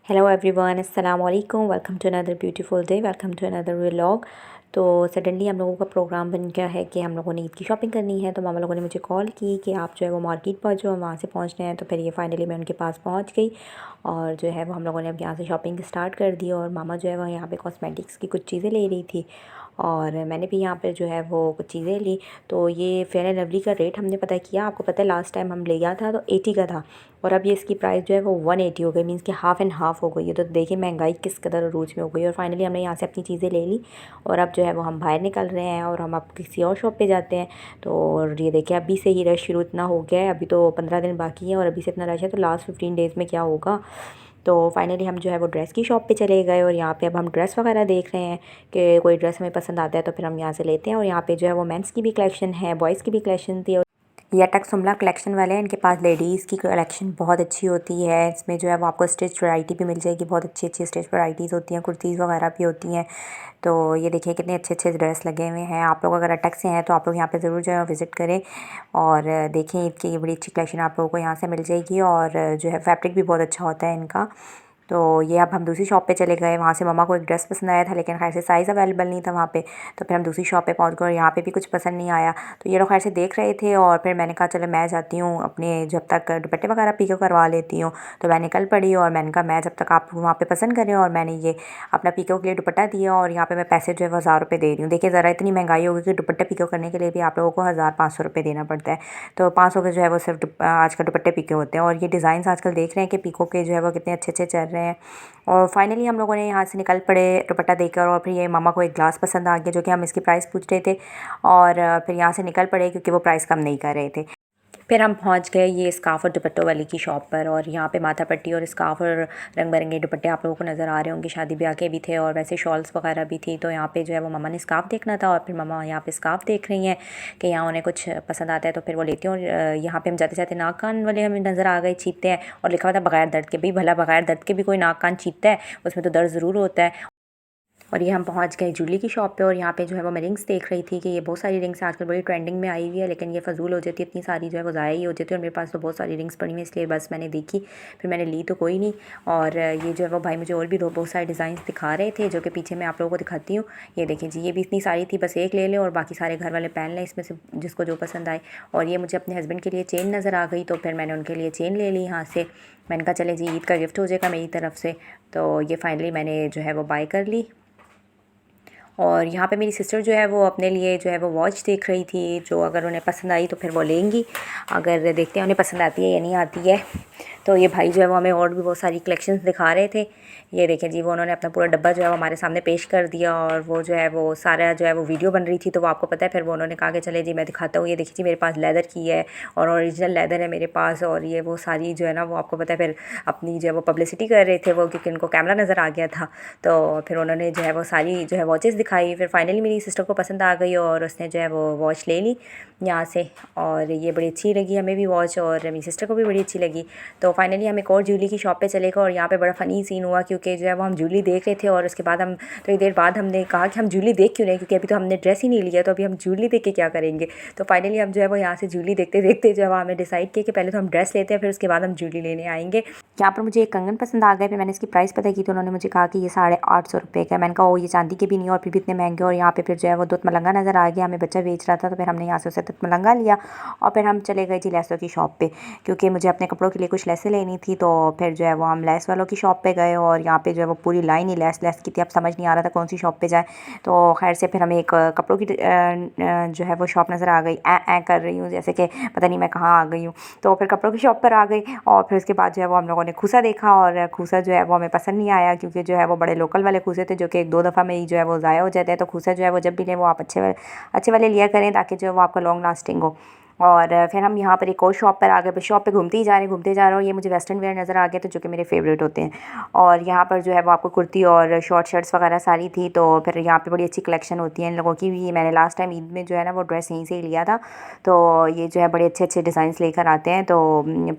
Hello everyone, अस्सलाम वालेकुम। Welcome to another beautiful day, welcome to another vlog. तो suddenly हम लोगों का प्रोग्राम बन गया है कि हम लोगों ने ईद की शॉपिंग करनी है। तो मामा लोगों ने मुझे कॉल की कि आप जो है वो मार्केट पहुँचो, हम वहाँ से पहुँचने हैं। तो फिर ये फाइनली मैं उनके पास पहुँच गई और जो है वो हम लोगों ने अब यहाँ से शॉपिंग स्टार्ट कर दी। और मामा जो है वो यहाँ पे कॉस्मेटिक्स की कुछ चीज़ें ले रही थी और मैंने भी यहाँ पे जो है वो कुछ चीज़ें ली। तो ये फेयर एंड लवली का रेट हमने पता किया। आपको पता है लास्ट टाइम हम ले गया था तो 80 का था और अब ये इसकी प्राइस जो है वो 180 हो गई, मीन्स कि हाफ़ एंड हाफ़ हो गई है। तो देखिए महंगाई किस कदर अरूज में हो गई। और फाइनली हमने यहाँ से अपनी चीज़ें ले ली और अब जो है वो हम बाहर निकल रहे हैं और हम अब किसी और शॉप पे जाते हैं। तो और ये देखिए अभी से ही रश शुरू इतना हो गया है, अभी तो 15 दिन बाकी है और अभी से इतना रश है, तो लास्ट 15 डेज़ में क्या होगा। तो फाइनली हम जो है वो ड्रेस की शॉप पे चले गए और यहाँ पे अब हम ड्रेस वगैरह देख रहे हैं कि कोई ड्रेस हमें पसंद आता है तो फिर हम यहाँ से लेते हैं। और यहाँ पे जो है वो मेंस की भी कलेक्शन है, बॉयज़ की भी कलेक्शन थी। ये टक सुमला कलेक्शन वाले हैं, इनके पास लेडीज़ की कलेक्शन बहुत अच्छी होती है। इसमें जो है वो आपको स्टिच वैरायटी भी मिल जाएगी, बहुत अच्छी अच्छी स्टिच वैराइटीज़ होती हैं, कुर्तीज़ वगैरह भी होती हैं। तो ये देखिए कितने अच्छे अच्छे ड्रेस लगे हुए हैं। आप लोग अगर अटक से हैं तो आप लोग यहाँ पे ज़रूर जो है विज़िट करें और देखें। इसकी ये बड़ी अच्छी कलेक्शन आप लोगों को यहाँ से मिल जाएगी और जो है फैब्रिक भी बहुत अच्छा होता है इनका। तो ये अब हम दूसरी शॉप पे चले गए, वहाँ से मम्मा को एक ड्रेस पसंद आया था लेकिन खैर से साइज़ अवेलेबल नहीं था वहाँ पे। तो फिर हम दूसरी शॉप पे पहुँच गए और यहाँ पे भी कुछ पसंद नहीं आया। तो ये लोग खैर से देख रहे थे और फिर मैंने कहा चलो मैं जाती हूँ अपने, जब तक दुपट्टे वगैरह पिको करवा लेती हूँ। तो मैं निकल पड़ी और मैंने कहा मैं जब तक आप वहाँ पे पसंद करें, और मैंने ये अपना पिको के लिए दुपट्टा दिया और यहाँ पे मैं पैसे जो है 1000 रुपये दे रही हूँ। देखिए ज़रा इतनी महंगाई हो गई कि दुपट्टा पिको करने के लिए भी आप लोगों को 1500 रुपये देना पड़ता है। तो 500 के जो है वो सिर्फ आज का दुपट्टे पिके होते हैं। और ये डिज़ाइन आजकल देख रहे हैं कि पिको के जो है वो कितने अच्छे अच्छे चल रहे हैं। और फाइनली हम लोगों ने यहाँ से निकल पड़े दुपट्टा देकर और फिर ये मामा को एक ग्लास पसंद आ गया जो कि हम इसकी प्राइस पूछ रहे थे और फिर यहाँ से निकल पड़े क्योंकि वो प्राइस कम नहीं कर रहे थे। फिर हम पहुँच गए ये स्कार्फ़ और दुपट्टों वाली की शॉप पर और यहाँ पे माथा पट्टी और स्कार्फ़ और रंग बिरंगे दुपट्टे आप लोगों को नज़र आ रहे होंगे। शादी ब्याह के भी थे और वैसे शॉल्स वगैरह भी थी। तो यहाँ पे जो है वो मम्मा ने स्कार्फ़ देखना था और फिर मम्मा यहाँ पे स्कार्फ़ देख रही हैं कि यहाँ उन्हें कुछ पसंद आता है तो फिर वो लेती हूँ। और यहाँ पे हम जाते जाते नाक कान वाले हमें नज़र आ गए छीपते हैं और लिखा हुआ था बगैर दर्द के। भाई भला बगैर दर्द के भी कोई नाक कान छीपता है, उसमें तो दर्द ज़रूर होता है। और ये हम पहुंच गए जूली की शॉप पे और यहाँ पे जो है वो मैं रिंग्स देख रही थी कि ये बहुत सारी रिंग्स आजकल बड़ी ट्रेंडिंग में आई हुई है, लेकिन ये फजूल हो जाती है, इतनी सारी जो है वो ज़ाया ही हो जाती है। और मेरे पास तो बहुत सारी रिंग्स पड़ी हुई इसलिए बस मैंने देखी, फिर मैंने ली तो कोई नहीं। और ये जो है वो भाई मुझे और भी बहुत सारे डिज़ाइन दिखा रहे थे जो कि पीछे मैं आप लोगों को दिखाती हूँ। ये देखें जी, ये भी इतनी सारी थी, बस एक ले लें और बाकी सारे घर वाले पहन लें इसमें से जिसको जो पसंद आए। और ये मुझे अपने हस्बैंड के लिए चेन नज़र आ गई तो फिर मैंने उनके लिए चेन ले ली यहाँ से। मैंने कहा चले जी ईद का गिफ्ट हो जाएगा मेरी तरफ से। तो ये फाइनली मैंने जो है वो बाय कर ली। और यहाँ पे मेरी सिस्टर जो है वो अपने लिए जो है वो वॉच देख रही थी, जो अगर उन्हें पसंद आई तो फिर वो लेंगी, अगर देखते हैं उन्हें पसंद आती है या नहीं आती है। तो ये भाई जो है वो हमें और भी बहुत सारी कलेक्शंस दिखा रहे थे। ये देखें जी, वो उन्होंने अपना पूरा डब्बा जो है वो हमारे सामने पेश कर दिया और वो जो है वो सारा जो है वो वीडियो बन रही थी तो वो आपको पता है। फिर वो उन्होंने कहा कि चले जी मैं दिखाता हूँ। ये देखिए जी, मेरे पास लेदर की है और ओरिजिनल लेदर है मेरे पास। और ये वो सारी जो है ना वो आपको पता है फिर अपनी जो है वो पब्लिसिटी कर रहे थे वो, क्योंकि उनको कैमरा नज़र आ गया था। तो फिर उन्होंने जो है वो सारी जो है वॉचेस दिखाई। फिर फाइनली मेरी सिस्टर को पसंद आ गई और उसने जो है वो वॉच ले ली यहाँ से। और ये बड़ी अच्छी लगी हमें भी वॉच और मेरी सिस्टर को भी बड़ी अच्छी लगी। तो फाइनली हम एक और ज्वेलरी की शॉप पे चले गए और यहाँ पे बड़ा फ़नी सीन हुआ क्योंकि जो है वो हम ज्वेलरी देख रहे थे और उसके बाद हम थोड़ी देर बाद हमने कहा कि हम ज्वेलरी देख क्यों नहीं, क्योंकि अभी तो हमने ड्रेस ही नहीं लिया तो अभी हम ज्वेलरी देख के क्या करेंगे। तो फाइनली हम जो है वो यहाँ से ज्वेलरी देखते देखते जो है हमने डिसाइड किया कि पहले तो हम ड्रेस लेते हैं फिर उसके बाद हम ज्वेलरी लेने आएंगे। यहाँ पर मुझे एक कंगन पसंद आ गए, फिर मैंने इसकी प्राइस पता की तो उन्होंने मुझे कहा कि ये 850 रुपये का है। मैंने कहा ओ ये चांदी के भी नहीं और फिर भी इतने महंगे। और यहाँ पे फिर जो है वो दूध मलंगा नज़र आ गया, हमें बच्चा बेच रहा था तो फिर हमने यहाँ से उसे दूध मलंगा लिया। और फिर हम चले गए जी लेसों की शॉप पे, क्योंकि मुझे अपने कपड़ों के लिए कुछ लेसें लेनी थी। तो फिर जो है वो हम लेस वालों की शॉप पे गए और यहाँ पे जो है वो पूरी लाइन ही लेस लेस की थी। अब समझ नहीं आ रहा था कौन सी शॉप पे जाए। तो खैर से फिर हमें एक कपड़ों की जो है वो शॉप नज़र आ गई। ऐ कर रही हूँ जैसे कि पता नहीं मैं कहाँ आ गई हूँ। तो फिर कपड़ों की शॉप पर आ गई और फिर उसके बाद जो है वो हम लोगों ने खूसा देखा और खूसा जो है वो हमें पसंद नहीं आया, क्योंकि जो है वो बड़े लोकल वाले खूसे थे जो कि एक दो दफ़ा में ही जो है वो ज़ाया हो जाते हैं। तो खूसा जो है वो जब भी लें वो आप अच्छे वाले लिया करें ताकि जो है वो आपका लॉन्ग लास्टिंग हो। और फिर हम यहाँ पर एक और शॉप पर आ गए। शॉप पे घूमते ही जा रहे घूमते जा रहे हो। ये मुझे वेस्टर्न वेयर नज़र आ गया तो जो कि मेरे फेवरेट होते हैं। और यहाँ पर जो है वो आपको कुर्ती और शॉर्ट शर्ट्स वगैरह सारी थी। तो फिर यहाँ पे बड़ी अच्छी कलेक्शन होती है इन लोगों की भी। मैंने लास्ट टाइम ईद में जो है ना वो ड्रेस यहीं से ही लिया था। तो ये जो है बड़े अच्छे अच्छे डिज़ाइंस लेकर आते हैं। तो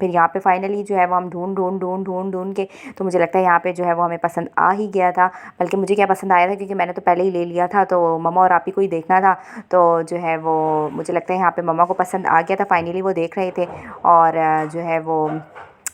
फिर यहाँ पे फाइनली जो है वो हम ढूंढ के तो मुझे लगता है यहाँ पे जो है वो हमें पसंद आ ही गया था। बल्कि मुझे क्या पसंद आया था क्योंकि मैंने तो पहले ही ले लिया था, तो मम्मा और आप ही को ही देखना था। तो जो है वो मुझे लगता है यहाँ पे मम्मा को पसंद आ गया था, फाइनली वो देख रहे थे। और जो है वो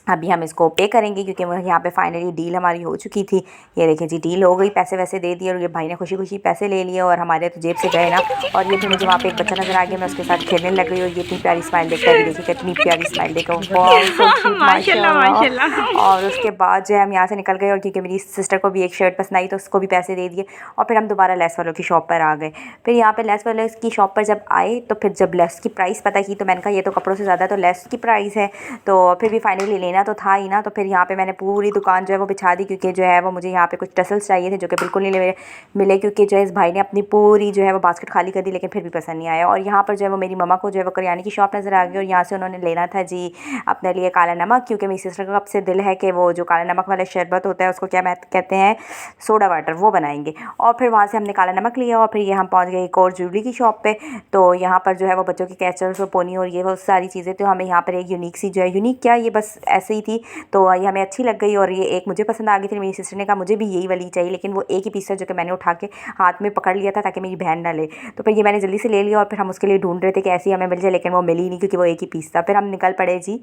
अभी हम इसको पे करेंगे क्योंकि यहाँ पे फाइनली डील हमारी हो चुकी थी। ये देखें जी, डील हो गई, पैसे वैसे दे दिए और ये भाई ने खुशी खुशी पैसे ले लिए और हमारे तो जेब से गए ना। और ये फिर मुझे वहाँ पे एक बच्चा नज़र आ गया, मैं उसके साथ खेलने लग गई और ये इतनी प्यारी स्माइल देखकर, अभी देखिए कितनी प्यारी स्माइल देखो, वाह सो क्यूट माशाल्लाह माशाल्लाह। माशाल्लाह। और उसके बाद जो है हम यहाँ से निकल गए और क्योंकि मेरी सिस्टर को भी एक शर्ट पसंद आई तो उसको भी पैसे दे दिए और फिर हम दोबारा लेस वालों की शॉप पर आ गए। फिर यहाँ पे लेस वालों की शॉप पर जब आए तो फिर जब लेस की प्राइस पता की तो मैंने कहा ये तो कपड़ों से ज़्यादा तो लेस की प्राइस है। तो फिर भी फाइनली लेना तो था ही ना, तो फिर यहाँ पे मैंने पूरी दुकान जो है वो बिछा दी क्योंकि जो है वो मुझे यहाँ पे कुछ टसल्स चाहिए थे जो कि बिल्कुल नहीं मिले क्योंकि जो है इस भाई ने अपनी पूरी जो है वो बास्केट खाली कर दी, लेकिन फिर भी पसंद नहीं आया। और यहाँ पर जो है वो मेरी मम्मा को जो है वो करियाने की शॉप नज़र आ गई और यहाँ से उन्होंने लेना था जी अपने लिए काला नमक, क्योंकि मेरी सिस्टर का कब से दिल है कि वो जो काला नमक वाला शरबत होता है उसको क्या कहते हैं, सोडा वाटर, वो बनाएंगे। और फिर वहाँ से हमने काला नमक लिया और फिर ये हम पहुँच गए एक और ज्वेलरी की शॉप पे। तो यहाँ पर जो है वो बच्चों के कैचर्स और पोनी और ये वो सारी चीज़ें, तो हमें यहाँ पर एक यूनिक सी जो है, यूनिक क्या, ये बस ऐसे ही थी तो ये हमें अच्छी लग गई और ये एक मुझे पसंद आ गई थी। मेरी सिस्टर ने कहा मुझे भी यही वाली चाहिए, लेकिन वो एक ही पीस था जो कि मैंने उठा के हाथ में पकड़ लिया था ताकि मेरी बहन ना ले। तो फिर ये मैंने जल्दी से ले लिया और फिर हम उसके लिए ढूंढ रहे थे कि ऐसी हमें मिल जाए, लेकिन वो मिली नहीं क्योंकि वो एक ही पीस था। फिर हम निकल पड़े जी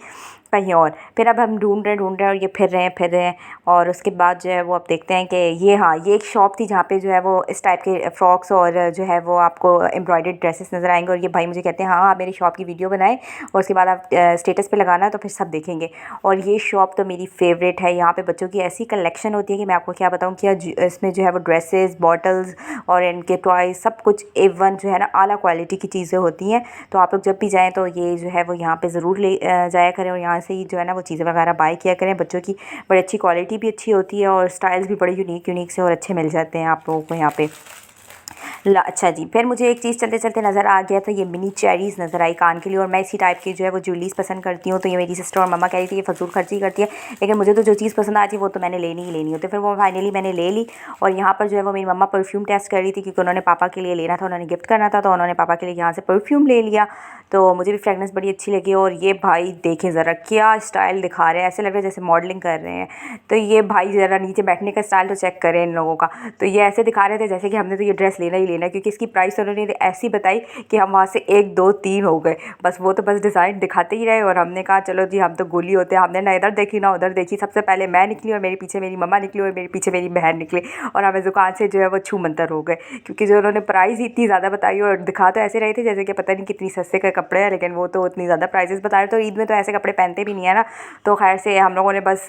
कहीं और। फिर अब हम ढूंढ रहे हैं और ये फिर रहे हैं और उसके बाद जो है वो अब देखते हैं कि ये, हाँ, ये एक शॉप थी जहाँ पे जो है वो इस टाइप के फ्रॉक्स और जो है वो आपको एम्ब्रॉयडर्ड ड्रेसेस नज़र आएंगे। और ये भाई मुझे कहते हैं हाँ आप मेरी शॉप की वीडियो बनाएं और उसके बाद आप स्टेटस पे लगाना तो फिर सब देखेंगे। और ये शॉप तो मेरी फेवरेट है, यहाँ पे बच्चों की ऐसी कलेक्शन होती है कि मैं आपको क्या बताऊँ, क्या इसमें जो है वो ड्रेसेस, बॉटल्स और इनके टॉयज सब कुछ A1 जो है ना आला क्वालिटी की चीज़ें होती हैं। तो आप लोग जब भी जाएँ तो ये जो है वो यहाँ पे ज़रूर ले जाया करें और यहाँ से ही जो है ना वो चीज़ें वगैरह बाय किया करें। बच्चों की बड़ी अच्छी क्वालिटी भी अच्छी होती है और स्टाइल्स भी बड़े यूनिक से और अच्छे मिल जाते हैं आप लोगों को यहाँ पे। अच्छा जी, फिर मुझे एक चीज़ चलते चलते नज़र आ गया था, ये मिनी चेरीज़ नज़र आई कान के लिए और मैं इसी टाइप की जो है वो ज्वेलरीज पसंद करती हूँ। तो ये मेरी सिस्टर और मम्मा कह रही थी ये फजूल खर्ची करती है, लेकिन मुझे तो जो चीज़ पसंद आती है वो तो मैंने लेनी ही लेनी होती है। फिर वो फाइनली मैंने ले ली और यहाँ पर जो है वो मेरी मम्मा परफ्यूम टेस्ट कर रही थी क्योंकि उन्होंने पापा के लिए लेना था, उन्होंने गिफ्ट करना था, तो उन्होंने पापा के लिए यहाँ से परफ्यूम ले लिया। तो मुझे भी फ्रेगनेंस बड़ी अच्छी लगी और ये भाई देखें ज़रा क्या स्टाइल दिखा रहे हैं, ऐसे लग रहा है जैसे मॉडलिंग कर रहे हैं। तो ये भाई ज़रा नीचे बैठने का स्टाइल तो चेक करें इन लोगों का। तो ये ऐसे दिखा रहे थे जैसे कि हमने तो ये ड्रेस लेना ही लेना है, क्योंकि इसकी प्राइस उन्होंने ऐसी बताई कि हम वहाँ से 1 2 3 हो गए। बस वो तो बस डिज़ाइन दिखाते ही रहे और हमने कहा चलो जी हम तो गोली होते हैं, हमने ना इधर देखी ना उधर देखी। सबसे पहले मैं निकली और मेरे पीछे मेरी मम्मा निकली और मेरे पीछे मेरी बहन निकली और हमें दुकान से जो है वो छू मंतर हो गए, क्योंकि जो उन्होंने प्राइस इतनी ज़्यादा बताई और दिखा तो ऐसे रहे थे जैसे कि पता नहीं कितनी सस्ते के कपड़े हैं, लेकिन वो तो इतनी ज़्यादा प्राइसेस बता रहे। तो ईद में तो ऐसे कपड़े पहनते भी नहीं है ना। तो खैर से हम लोगों ने बस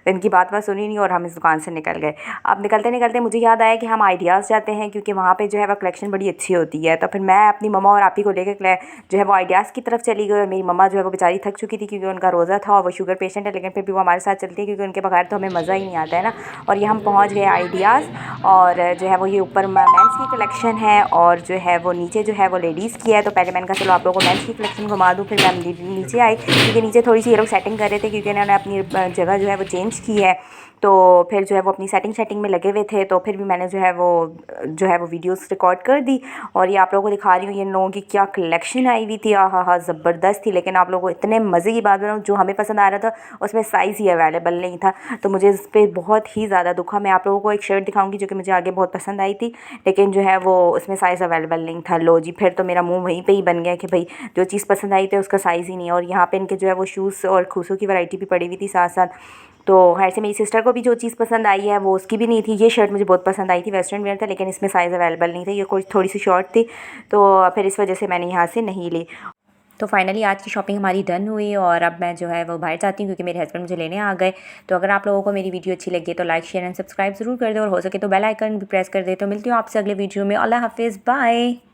इनकी बात सुनी नहीं और हम इस दुकान से निकल गए। अब निकलते निकलते मुझे याद आया कि हम आइडियाज़ जाते हैं क्योंकि वहाँ पे जो है वो कलेक्शन बड़ी अच्छी होती है। तो फिर मैं अपनी मम्मा और आपी को लेकर जो है वो आइडियाज़ की तरफ चली गई और मेरी मम्मा जो है वो बेचारी थक चुकी थी क्योंकि उनका रोज़ा था और वो शुगर पेशेंट है, लेकिन फिर भी वो हमारे साथ चलती है क्योंकि उनके बगैर तो हमें मज़ा ही नहीं आता है ना। और ये हम पहुँच गए आइडियाज़ और जो है वो ये ऊपर मेंस की कलेक्शन है और जो है वो नीचे जो है वो लेडीज़ की है। तो पहले मैंने कहा चलो आप लोगों को मेंस की कलेक्शन घुमा दूँ। फिर मैं नीचे आई क्योंकि नीचे थोड़ी सी ये लोग सेटिंग कर रहे थे क्योंकि इन्होंने अपनी जगह जो है वो चेंज की है। तो फिर जो है वो अपनी सेटिंग में लगे हुए थे, तो फिर भी मैंने जो है वो वीडियोस रिकॉर्ड कर दी और ये आप लोगों को दिखा रही हूँ। ये लोगों की क्या कलेक्शन आई हुई थी, हाँ ज़बरदस्त थी। लेकिन आप लोगों को इतने मज़े की बात बताऊँ, जो हमें पसंद आ रहा था उसमें साइज़ ही अवेलेबल नहीं था, तो मुझे इस पर बहुत ही ज़्यादा दुख है। मैं आप लोगों को एक शर्ट दिखाऊंगी जो कि मुझे आगे बहुत पसंद आई थी, लेकिन जो है वो उसमें साइज़ अवेलेबल नहीं था। लो जी, फिर तो मेरा मुँह वहीं पर ही बन गया कि भाई जो चीज़ पसंद आई थी उसका साइज़ ही नहीं है। और यहाँ पे इनके जो है वो शूज़ और खूसों की वैरायटी भी पड़ी हुई थी साथ साथ। तो खैर से मेरी सिस्टर को भी जो चीज़ पसंद आई है वो उसकी भी नहीं थी। ये शर्ट मुझे बहुत पसंद आई थी, वेस्टर्न वेयर था, लेकिन इसमें साइज़ अवेलेबल नहीं था, ये कोई थोड़ी सी शॉर्ट थी, तो फिर इस वजह से मैंने यहाँ से नहीं ली। तो फाइनली आज की शॉपिंग हमारी डन हुई और अब मैं जो है वो बाहर जाती हूँ क्योंकि मेरे हस्बैंड मुझे लेने आ गए। तो अगर आप लोगों को मेरी वीडियो अच्छी लगी तो लाइक शेयर एंड सब्सक्राइब ज़रूर कर दे और हो सके तो बेल आइकन भी प्रेस कर दे। तो मिलती हूँ आपसे अगले वीडियो में। अल्लाह हाफिज़, बाय।